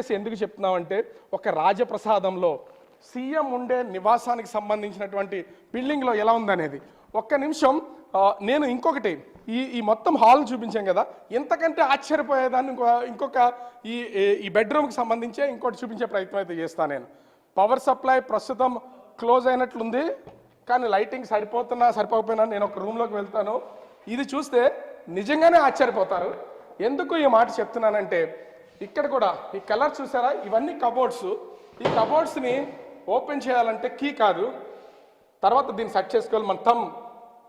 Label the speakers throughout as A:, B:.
A: ఎందుకు చెప్తున్నామంటే ఒక రాజప్రసాదంలో సీఎం ఉండే నివాసానికి సంబంధించినటువంటి బిల్డింగ్లో ఎలా ఉందనేది ఒక్క నిమిషం. నేను ఇంకొకటి ఈ మొత్తం హాల్ చూపించాం కదా, ఎంతకంటే ఆశ్చర్యపోయేదాన్ని ఇంకొక ఈ ఈ బెడ్రూమ్కి సంబంధించే ఇంకోటి చూపించే ప్రయత్నం అయితే చేస్తాను నేను. పవర్ సప్లై ప్రస్తుతం క్లోజ్ అయినట్లుంది, కానీ లైటింగ్ సరిపోకపోయినా నేను ఒక రూమ్లోకి వెళ్తాను. ఇది చూస్తే నిజంగానే ఆశ్చర్యపోతారు. ఎందుకు ఈ మాట చెప్తున్నానంటే, ఇక్కడ కూడా ఈ కలర్ చూసారా, ఇవన్నీ కబోర్డ్స్. ఈ కబోర్డ్స్ని ఓపెన్ చేయాలంటే కీ కాదు, తర్వాత దీన్ని సెట్ చేసుకోవాలి. మన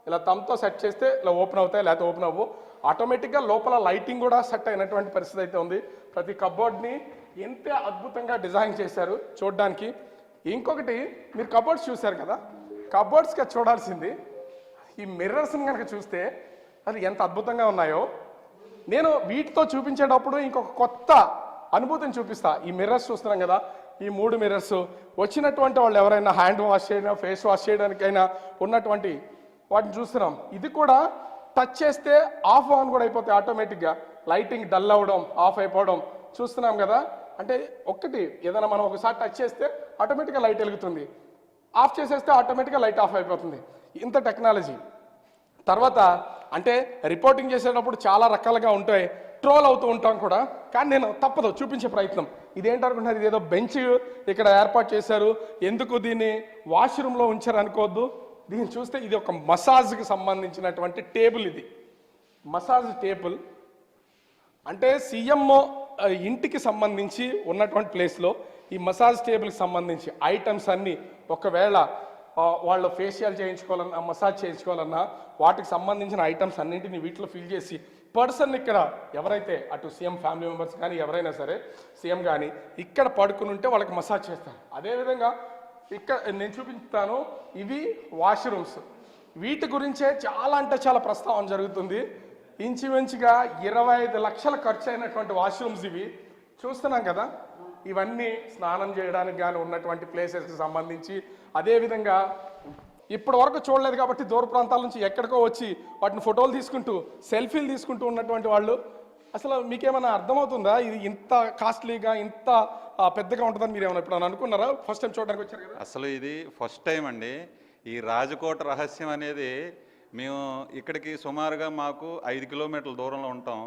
A: ఇలా థమ్తో సెట్ చేస్తే ఇలా ఓపెన్ అవుతాయి, లేకపోతే ఓపెన్ అవ్వు. ఆటోమేటిక్గా లోపల లైటింగ్ కూడా సెట్ అయినటువంటి పరిస్థితి అయితే ఉంది. ప్రతి కబోర్డ్ని ఎంత అద్భుతంగా డిజైన్ చేశారు చూడడానికి. ఇంకొకటి, మీరు కబోర్డ్స్ చూశారు కదా, కబోర్డ్స్గా చూడాల్సింది ఈ మిర్రర్స్ని కనుక చూస్తే అది ఎంత అద్భుతంగా ఉన్నాయో. నేను వీటితో చూపించేటప్పుడు ఇంకొక కొత్త అనుభూతిని చూపిస్తా. ఈ మిర్రర్స్ చూస్తున్నాం కదా, ఈ 3 మిర్రర్స్ వచ్చినటువంటి వాళ్ళు ఎవరైనా హ్యాండ్ వాష్ చేయడం, ఫేస్ వాష్ చేయడానికైనా ఉన్నటువంటి వాటిని చూస్తున్నాం. ఇది కూడా టచ్ చేస్తే ఆఫ్ ఆన్ కూడా అయిపోతాయి ఆటోమేటిక్గా. లైటింగ్ డల్ అవ్వడం, ఆఫ్ అయిపోవడం చూస్తున్నాం కదా. అంటే ఒక్కటి ఏదైనా మనం ఒకసారి టచ్ చేస్తే ఆటోమేటిక్గా లైట్ వెలుగుతుంది, ఆఫ్ చేసేస్తే ఆటోమేటిక్గా లైట్ ఆఫ్ అయిపోతుంది. ఇంత టెక్నాలజీ. తర్వాత అంటే రిపోర్టింగ్ చేసేటప్పుడు చాలా రకాలుగా ఉంటాయి, ట్రోల్ అవుతూ ఉంటాం కూడా, కానీ నేను తప్పదు చూపించే ప్రయత్నం. ఇదేంటనుకుంటున్నారు, ఇదేదో బెంచ్ ఇక్కడ ఏర్పాటు చేశారు, ఎందుకు దీన్ని వాష్రూమ్లో ఉంచారు అనుకోవద్దు. దీన్ని చూస్తే ఇది ఒక మసాజ్కి సంబంధించినటువంటి టేబుల్. ఇది మసాజ్ టేబుల్. అంటే సీఎం ఇంటికి సంబంధించి ఉన్నటువంటి ప్లేస్లో ఈ మసాజ్ టేబుల్కి సంబంధించి ఐటమ్స్ అన్నీ, ఒకవేళ వాళ్ళు ఫేషియల్ చేయించుకోవాలన్నా, మసాజ్ చేయించుకోవాలన్నా, వాటికి సంబంధించిన ఐటమ్స్ అన్నింటినీ వీటిలో ఫిల్ చేసి పర్సన్ ఇక్కడ ఎవరైతే అటు సీఎం ఫ్యామిలీ మెంబర్స్ కానీ ఎవరైనా సరే సీఎం కానీ ఇక్కడ పడుకుని ఉంటే వాళ్ళకి మసాజ్ చేస్తారు. అదేవిధంగా ఇక్కడ నేను చూపిస్తాను, ఇవి వాష్రూమ్స్. వీటి గురించే చాలా అంటే చాలా ప్రస్తావన జరుగుతుంది. ఇంచుమించుగా 25 లక్షలు ఖర్చు అయినటువంటి వాష్రూమ్స్ ఇవి చూస్తున్నాం కదా. ఇవన్నీ స్నానం చేయడానికి కానీ ఉన్నటువంటి ప్లేసెస్కి సంబంధించి. అదేవిధంగా ఇప్పటి వరకు చూడలేదు కాబట్టి దూర ప్రాంతాల నుంచి ఎక్కడికో వచ్చి వాటిని ఫోటోలు తీసుకుంటూ సెల్ఫీలు తీసుకుంటూ ఉన్నటువంటి వాళ్ళు, అసలు మీకేమైనా అర్థమవుతుందా ఇది ఇంత కాస్ట్లీగా ఇంత పెద్దగా ఉంటుందని మీరు ఏమైనా ఇప్పుడు అనుకున్నారా? ఫస్ట్ టైం చూడడానికి వచ్చారు కదా.
B: అసలు ఇది ఫస్ట్ టైం అండి. ఈ రాజకోట రహస్యం అనేది మేము ఇక్కడికి సుమారుగా మాకు 5 కిలోమీటర్ల దూరంలో ఉంటాం.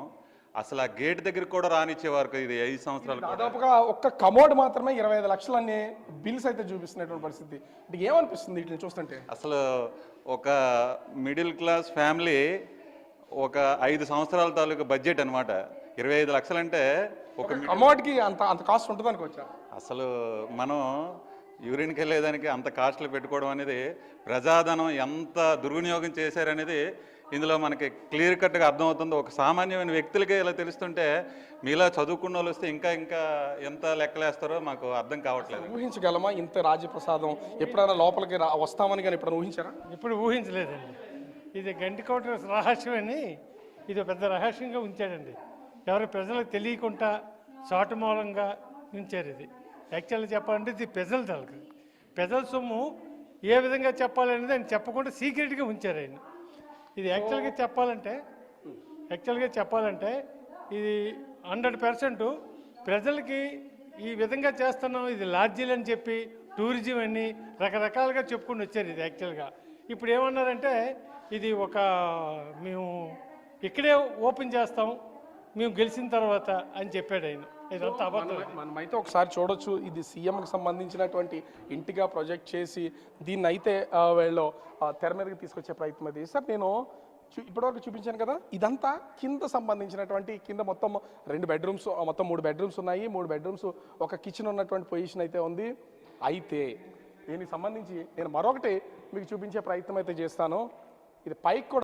B: అసలు ఆ గేట్ దగ్గరికి కూడా రానిచ్చేవారు ఇది 5 సంవత్సరాలు.
A: దాదాపుగా ఒక్క కమోడ్ మాత్రమే 25 లక్షలన్నీ బిల్స్ అయితే చూపిస్తున్నటువంటి పరిస్థితి. అంటే ఏమనిపిస్తుంది వీటిని చూస్తుంటే?
B: అసలు ఒక మిడిల్ క్లాస్ ఫ్యామిలీ ఒక 5 సంవత్సరాల తాలూకు బడ్జెట్ అనమాట. 25 లక్షలు అంటే ఒక
A: కమోడ్కి అంత కాస్ట్ ఉంటుంది అనుకోవచ్చా?
B: అసలు మనం యూరిన్కి వెళ్ళేదానికి అంత కాస్ట్లు పెట్టుకోవడం అనేది ప్రజాధనం ఎంత దుర్వినియోగం చేశారనేది ఇందులో మనకి క్లియర్ కట్గా అర్థమవుతుంది. ఒక సామాన్యమైన వ్యక్తులకే ఇలా తెలుస్తుంటే మీలా చదువుకున్న వాళ్ళు వస్తే ఇంకా ఇంకా ఎంత లెక్కలేస్తారో మాకు అర్థం కావట్లేదు.
A: ఊహించగలమా ఇంత రాజప్రసాదం? ఎప్పుడైనా లోపలికి వస్తామని కానీ ఎప్పుడైనా ఊహించారా?
C: ఇప్పుడు ఊహించలేదండి. ఇది గంటికోట రహస్యం అని ఇది పెద్ద రహస్యంగా ఉంచాడండి. ఎవరు ప్రజలకు తెలియకుండా చాటు మూలంగా ఉంచారు. ఇది యాక్చువల్గా చెప్పాలంటే ఇది ప్రజల సొమ్ము ఏ విధంగా చెప్పాలనేది ఆయన చెప్పకుండా సీక్రెట్గా ఉంచారు ఆయన. ఇది యాక్చువల్గా చెప్పాలంటే ఇది 100% ప్రజలకి ఈ విధంగా చేస్తున్నాం, ఇది లాడ్జీలు అని చెప్పి టూరిజం అని రకరకాలుగా చెప్పుకుని వచ్చారు. ఇది యాక్చువల్గా ఇప్పుడు ఏమన్నారంటే ఇది మేము ఇక్కడే ఓపెన్ చేస్తాం మేము గెలిచిన తర్వాత అని చెప్పాడు ఆయన. ఇదంతా అబద్ధం.
A: మనమైతే ఒకసారి చూడొచ్చు, ఇది సీఎంకి సంబంధించినటువంటి ఇంటిగా ప్రొజెక్ట్ చేసి దీన్ని అయితే వీళ్ళు తెర మీదకి తీసుకొచ్చే ప్రయత్నం అయితే సార్. నేను ఇప్పటివరకు చూపించాను కదా, ఇదంతా కింద సంబంధించినటువంటి కింద మొత్తం 2 బెడ్రూమ్స్, మొత్తం 3 బెడ్రూమ్స్ ఉన్నాయి. 3 బెడ్రూమ్స్, ఒక కిచెన్ ఉన్నటువంటి పొజిషన్ అయితే ఉంది. అయితే దీనికి సంబంధించి నేను మరొకటి మీకు చూపించే ప్రయత్నం అయితే చేస్తాను. ఇది పైకి కూడా